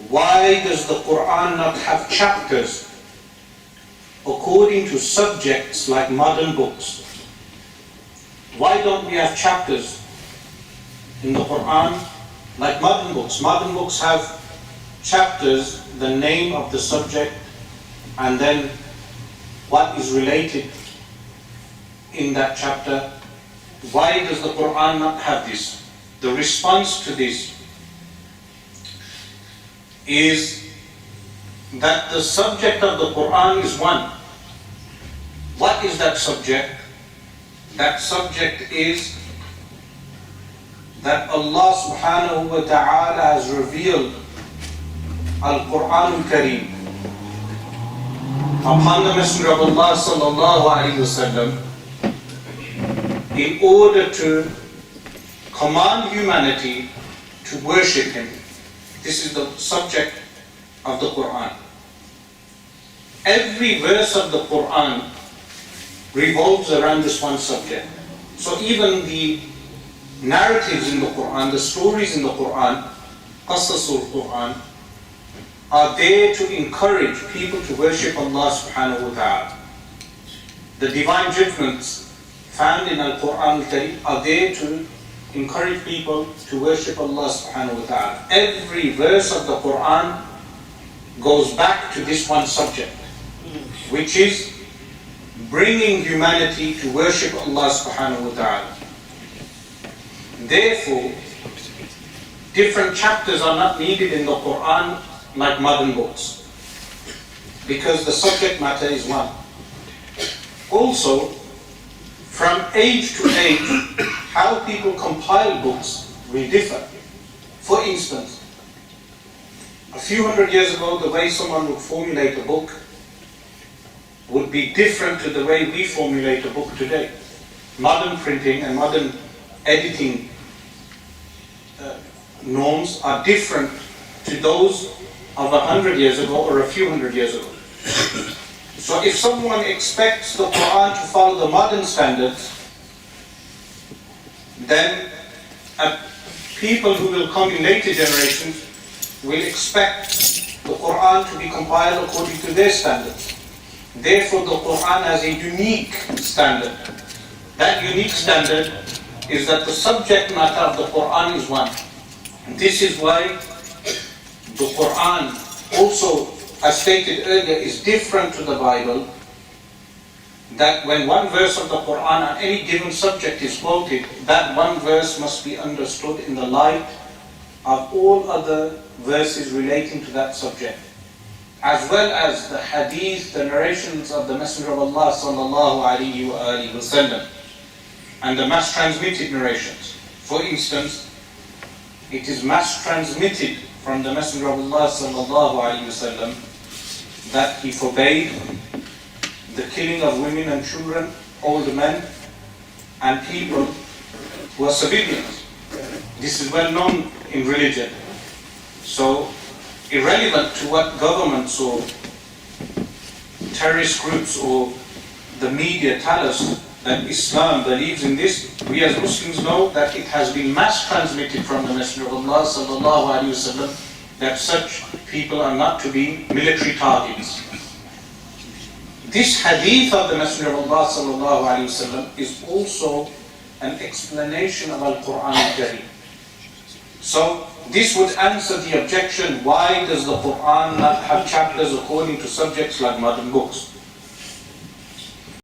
why does the Qur'an not have chapters according to subjects like modern books? Why don't we have chapters in the Qur'an like modern books? Modern books have chapters, the name of the subject, and then what is related in that chapter. Why does the Qur'an not have this? The response to this is that the subject of the Qur'an is one. What is that subject? That subject is that Allah subhanahu wa ta'ala has revealed Al-Qur'an al-Kareem upon the Messenger of Allah sallallahu alayhi wa sallam in order to command humanity to worship Him. This is the subject of the Qur'an. Every verse of the Qur'an revolves around this one subject. So even the narratives in the Qur'an, the stories in the Qur'an, Qasasul Qur'an, are there to encourage people to worship Allah subhanahu wa ta'ala. The divine judgments found in Al-Qur'an al-Kareem are there to encourage people to worship Allah subhanahu wa ta'ala. Every verse of the Qur'an goes back to this one subject, which is bringing humanity to worship Allah subhanahu wa ta'ala. Therefore, different chapters are not needed in the Qur'an like modern books, because the subject matter is one. Also, from age to age, how people compile books will differ. For instance, a few hundred years ago, the way someone would formulate a book would be different to the way we formulate a book today. Modern printing and modern editing norms are different to those of 100 years ago or a few hundred years ago. So if someone expects the Qur'an to follow the modern standards, then people who will come in later generations will expect the Qur'an to be compiled according to their standards. Therefore, the Qur'an has a unique standard. That unique standard is that the subject matter of the Qur'an is one. And this is why the Qur'an also, as stated earlier, is different to the Bible. That when one verse of the Qur'an on any given subject is quoted, that one verse must be understood in the light of all other verses relating to that subject, as well as the hadith, the narrations of the Messenger of Allah sallallahu alaihi wasallam, and the mass transmitted narrations. For instance, it is mass transmitted from the Messenger of Allah sallallahu alaihi wasallam that he forbade the killing of women and children, old men, and people who are civilians. This is well known in religion. So, irrelevant to what governments or terrorist groups or the media tell us that Islam believes in this, we as Muslims know that it has been mass transmitted from the Messenger of Allah sallallahu alaihi wasallam that such people are not to be military targets. This hadith of the Messenger of Allah sallallahu alaihi wasallam is also an explanation of Al-Qur'an al-Kareem. So this would answer the objection, why does the Qur'an not have chapters according to subjects like modern books?